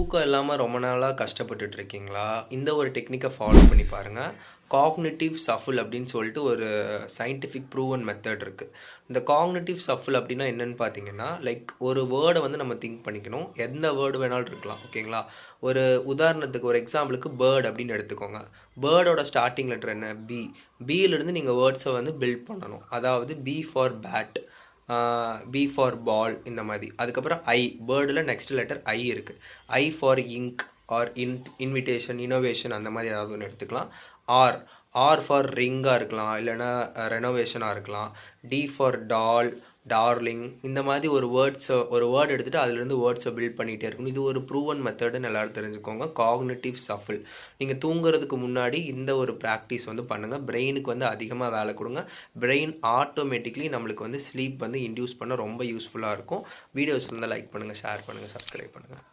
தூக்கம் இல்லாமல் ரொம்ப நாளாக கஷ்டப்பட்டுட்டு இருக்கீங்களா? இந்த ஒரு டெக்னிக்கை ஃபாலோ பண்ணி பாருங்கள். காக்னிட்டிவ் ஷஃபிள் அப்படின்னு சொல்லிட்டு ஒரு சயின்டிஃபிக் ப்ரூவன் மெத்தட் இருக்குது. இந்த காக்னிட்டிவ் ஷஃபிள் அப்படின்னா என்னன்னு பார்த்தீங்கன்னா, லைக் ஒரு வேர்டை வந்து நம்ம திங்க் பண்ணிக்கணும். எந்த வேர்டு வேணாலும் இருக்கலாம். ஓகேங்களா? ஒரு உதாரணத்துக்கு ஒரு எக்ஸாம்பிளுக்கு பேர்ட் அப்படின்னு எடுத்துக்கோங்க. பேர்டோட ஸ்டார்டிங் லெட்டர் என்ன? பி. பியிலிருந்து நீங்கள் வேர்ட்ஸை வந்து பில்ட் பண்ணணும். அதாவது B for bat, B for ball, இந்த மாதிரி. அதுக்கப்புறம் ஐ, பேர்டில் நெக்ஸ்ட் லெட்டர் ஐ இருக்குது. I for ink or invitation, innovation, அந்த மாதிரி ஏதாவது ஒன்று எடுத்துக்கலாம். ஆர், ஆர் ஃபார் ரிங்காக இருக்கலாம், இல்லைனா ரெனோவேஷனாக இருக்கலாம். டி ஃபார் டால், டார்லிங், இந்த மாதிரி ஒரு வேர்ட் எடுத்துகிட்டு அதுலேருந்து வேர்ட்ஸை பில்ட் பண்ணிகிட்டே இருக்கணும். இது ஒரு ப்ரூவன் மெத்தடுன்னு எல்லோரும் தெரிஞ்சுக்கோங்க. Cognitive shuffle. நீங்கள் தூங்குறதுக்கு முன்னாடி இந்த ஒரு ப்ராக்டிஸ் வந்து பண்ணுங்கள். பிரெயினுக்கு வந்து அதிகமாக வேலை கொடுங்க. பிரெயின் ஆட்டோமேட்டிக்லி நம்மளுக்கு வந்து ஸ்லீப் வந்து இன்டியூஸ் பண்ண ரொம்ப யூஸ்ஃபுல்லாக இருக்கும். வீடியோஸ் வந்து லைக் பண்ணுங்கள், ஷேர் பண்ணுங்கள், சப்ஸ்கிரைப் பண்ணுங்கள்.